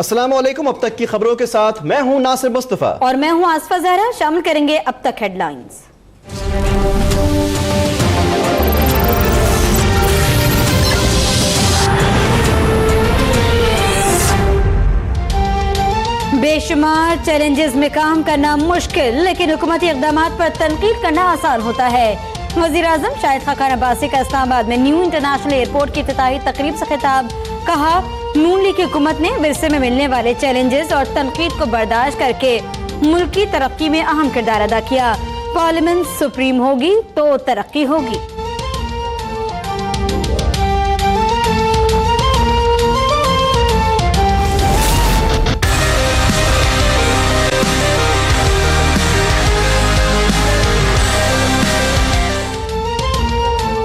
अस्सलाम वालेकुम। अब तक की खबरों के साथ मैं हूं नासिर मुस्तफा और मैं हूं आसफा ज़हरा। शामिल करेंगे अब तक हेडलाइंस। बेशुमार चैलेंजेस में काम करना मुश्किल, लेकिन हुकूमती इक़दामात पर तनकीद करना आसान होता है। वज़ीर आज़म शाहिद खाकान अब्बासी का इस्लामाबाद में न्यू इंटरनेशनल एयरपोर्ट की इफ्तिताही तकरीब से खिताब। कहा, नून लीग की हुकूमत ने विरसे में मिलने वाले चैलेंजेस और तनकीद को बर्दाश्त करके मुल्क की तरक्की में अहम किरदार अदा किया। पार्लियामेंट सुप्रीम होगी तो तरक्की होगी।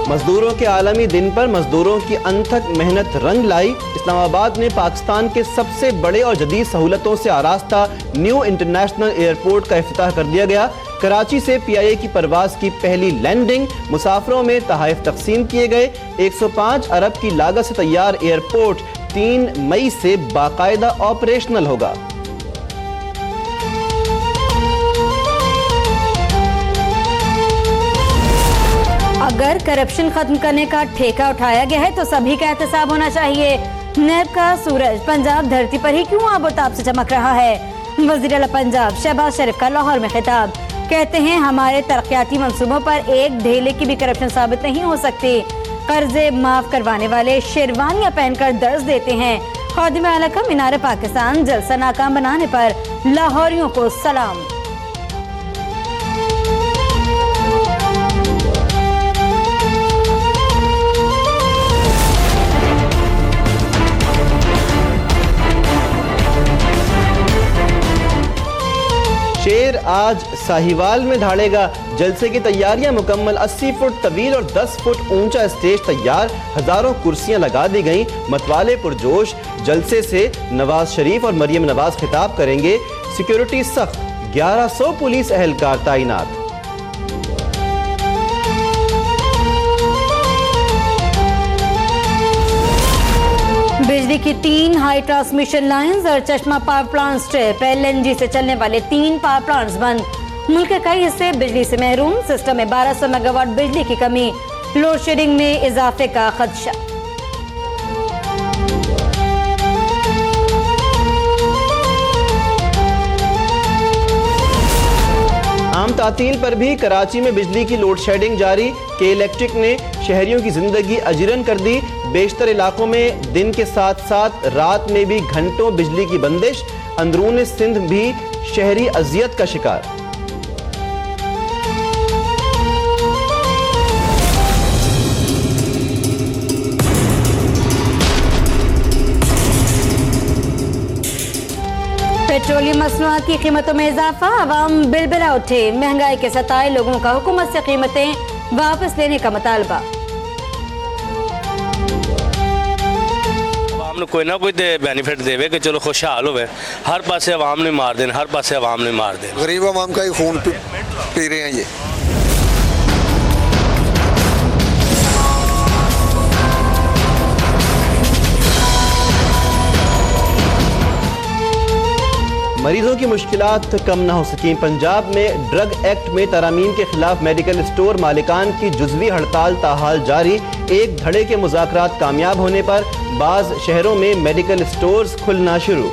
मजदूरों के आलमी दिन पर मजदूरों की अनथक मेहनत रंग लाई। इस्लामाबाद में पाकिस्तान के सबसे बड़े और जदीद सहूलतों से आरास्ता न्यू इंटरनेशनल एयरपोर्ट का इफ्तिताह कर दिया गया। कराची से PIA की परवाज की पहली लैंडिंग, मुसाफिरों में तहाइफ तकसीम किए गए। 105 अरब की लागत से तैयार एयरपोर्ट 3 मई से बाकायदा ऑपरेशनल होगा। अगर करप्शन खत्म करने का ठेका उठाया गया है तो सभी का एहतसाब होना चाहिए। नैब का सूरज पंजाब धरती पर ही क्यों आबोताब से चमक रहा है। वज़ीर आला पंजाब शहबाज शरीफ का लाहौर में खिताब। कहते हैं, हमारे तरक्याती मंसूबों पर एक ढेले की भी करप्शन साबित नहीं हो सकती। कर्जे माफ करवाने वाले शेरवानियां पहनकर दर्ज देते हैं। खादिम आला का मीनार पाकिस्तान जलसा नाकाम बनाने पर लाहौरियों को सलाम। शेर आज साहिवाल में धाड़ेगा। जलसे की तैयारियां मुकम्मल। 80 फुट तवील और 10 फुट ऊंचा स्टेज तैयार। हजारों कुर्सियां लगा दी गईं। मतवाले पुरजोश। जलसे से नवाज शरीफ और मरियम नवाज खिताब करेंगे। सिक्योरिटी सख्त। 1100 पुलिस एहलकार तैनात। बिजली की 3 हाई ट्रांसमिशन लाइंस और चश्मा पावर प्लांट स्ट्रिप। LNG से चलने वाले 3 पावर प्लांट्स बंद। मुल्क के कई हिस्से बिजली से महरूम। सिस्टम में 1200 मेगावाट बिजली की कमी। लोड शेडिंग में इजाफे का खदशा। आम तातील पर भी कराची में बिजली की लोड शेडिंग जारी। के इलेक्ट्रिक ने शहरियों की जिंदगी अजरन कर दी। बेशतर इलाकों में दिन के साथ साथ रात में भी घंटों बिजली की बंदिश। अंदरून सिंध भी शहरी अजियत का शिकार। पेट्रोलियम मसनूआत की कीमतों में इजाफा। अवाम बिलबिला उठे। महंगाई के सताए लोगों का हुकूमत से कीमतें वापस लेने का मुतालबा। कोई ना कोई बेनिफिट देवे कि चलो खुशहाल हो। हर पासे अवाम ने मार देना, हर पासे अवाम ने मार देना। गरीब अवाम का ही खून पी रहे हैं ये। मरीजों की मुश्किलात कम ना हो सकी। पंजाब में ड्रग एक्ट में तरामीम के खिलाफ मेडिकल स्टोर मालिकान की जुज़वी हड़ताल ताहाल जारी। एक धड़े के मुज़ाकरात कामयाब होने पर बाज़ शहरों में मेडिकल स्टोर्स खुलना शुरू।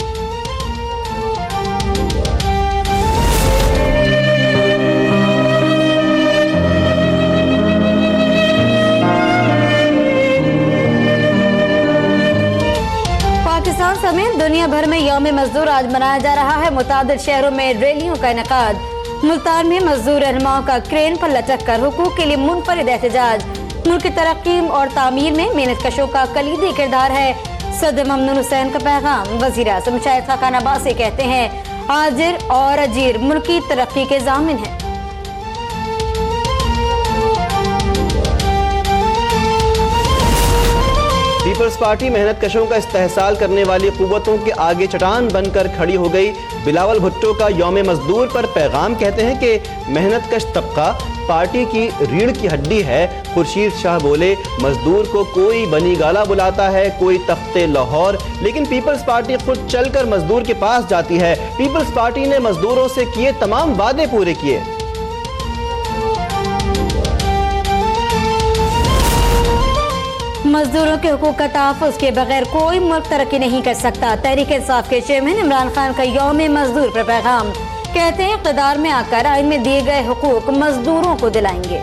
पाकिस्तान समेत दुनिया भर में यौम मजदूर आज मनाया जा रहा है। मुतादिद शहरों में रैलियों का इनेकाद। मुल्तान में मजदूर रहनुमाओं का क्रेन पर लटक कर हुकूक के लिए मुनफरिद एहतजाज। मुल्क की तरक्की और तामीर में मेहनत कशों का कलीदी किरदार है। सदर ममनून हुसैन का पैगाम। वज़ीर आज़म शाहिद खाकान अब्बासी कहते हैं, आजिर और अजीर मुल्क की तरक्की के ज़ामिन है। पीपल्स पार्टी मेहनत कशों का इस्तेहसाल करने वाली कुव्वतों के आगे चट्टान बनकर खड़ी हो गई। बिलावल भुट्टो का यौम मजदूर पर पैगाम, कहते हैं कि मेहनत कश तबका पार्टी की रीढ़ की हड्डी है। खुर्शीद शाह बोले, मजदूर को कोई बनी गाला बुलाता है, कोई तख्ते लाहौर, लेकिन पीपल्स पार्टी खुद चलकर मजदूर के पास जाती है। पीपल्स पार्टी ने मजदूरों से किए तमाम वादे पूरे किए। मजदूरों के हुकूक का तहफ़्फ़ुज़ के बगैर कोई मुल्क तरक्की नहीं कर सकता। तहरीक इंसाफ के चेयरमैन इमरान खान का यौम मजदूर पर पैगाम, कहते हैं इक़्तिदार में आकर आइन में दिए गए हुकूक मजदूरों को दिलाएंगे।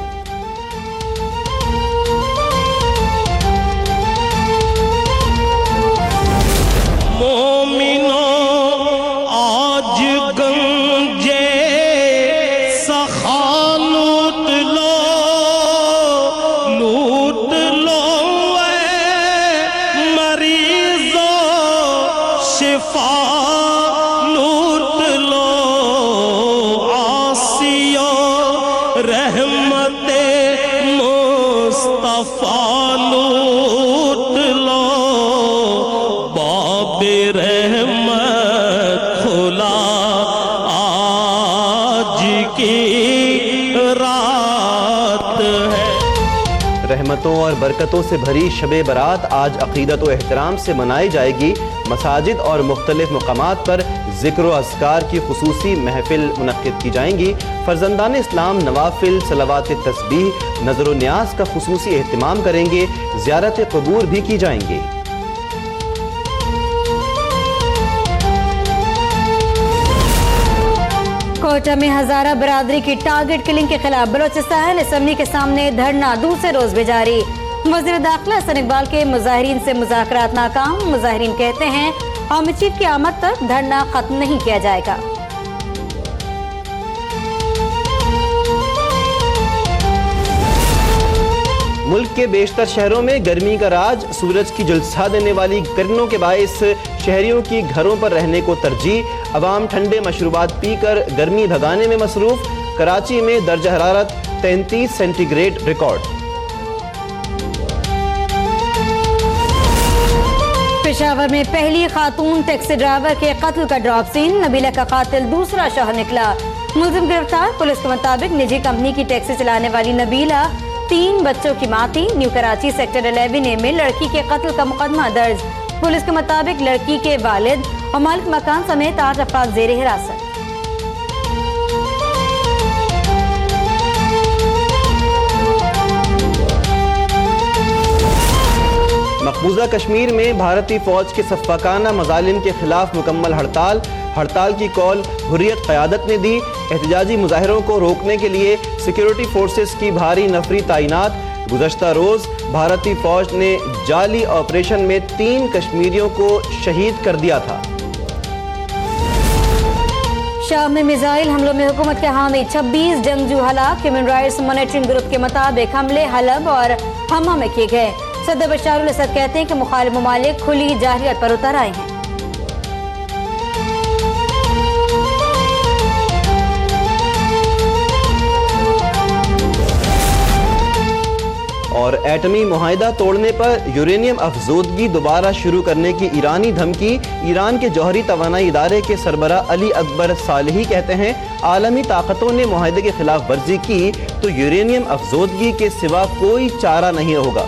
रहमतों और बरकतों से भरी शबे बरात आज अक़ीदत व एहतराम से मनाई जाएगी। मसाजिद और मुख्तलिफ मकामात पर ज़िक्र व अज़कार की खुसूसी महफिल मुनक़्क़िद की जाएंगी। फ़र्ज़ंदान इस्लाम नवाफिल, सलावात तस्बीह, नज़र व न्याज़ का खुसूसी एहतमाम करेंगे। ज़ियारत क़ुबूर भी की जाएंगी। कोटा में हजारा बरादरी की टारगेट किलिंग के खिलाफ बलोचिस्तान असम्बली के सामने धरना दूसरे रोज भी जारी। वज़ीर दाखिला हसन इकबाल के मुजाहिरीन से मुज़ाकरात नाकाम। मुजाहिरीन कहते हैं आर्मी चीफ की आमद तक धरना खत्म नहीं किया जाएगा। मुल्क के बेशतर शहरों में गर्मी का राज, सूरज की झुलसा देने वाली किरणों के बायस शहरियों की घरों पर रहने को तरजीह। अवाम ठंडे मशरूबात पीकर गर्मी भगाने में मसरूफ। कराची में दर्जा हरारत 33 सेंटीग्रेड रिकॉर्ड। पेशावर में पहली खातून टैक्सी ड्राइवर के कत्ल का ड्रॉप सीन। नबीला का कातिल दूसरा शोहर निकला। मुलजिम गिरफ्तार। पुलिस के मुताबिक निजी कंपनी की टैक्सी चलाने वाली नबीला 3 बच्चों की मां थी। न्यू कराची सेक्टर 11A में लड़की के कत्ल का मुकदमा दर्ज। पुलिस के मुताबिक लड़की के वालिद और मालिक मकान समेत 8 अफराद जेर हिरासत। मकबूजा कश्मीर में भारतीय फौज के सफ़ाकाना मज़ालिम के खिलाफ मुकम्मल हड़ताल। हड़ताल की कॉल हुर्रियत क़यादत ने दी। एहतजाजी मुजाहिरों को रोकने के लिए सिक्योरिटी फोर्सेस की भारी नफरी तैनात। गुज़श्ता रोज़ भारतीय फौज ने जाली ऑपरेशन में 3 कश्मीरियों को शहीद कर दिया था। शाम में मिसाइल हमलों में हुकूमत के हामी 26 जंगजू हलाक। ह्यूमन राइट्स मॉनिटरिंग ग्रुप के मुताबिक हमले हलब और हमा में किए गए। सदर बशार अल असद कहते हैं कि मुखालिफ ममालिक खुली जाहिलियत पर उतर आए हैं। और एटमी मुआहिदा तोड़ने पर यूरेनियम अफजोदगी दोबारा शुरू करने की ईरानी धमकी। ईरान के जौहरी तवानाई इदारे के सरबराह अली अकबर सालेही कहते हैं आलमी ताकतों ने मुआहिदे की खिलाफ वर्जी की तो यूरेनियम अफजोदगी के सिवा कोई चारा नहीं होगा।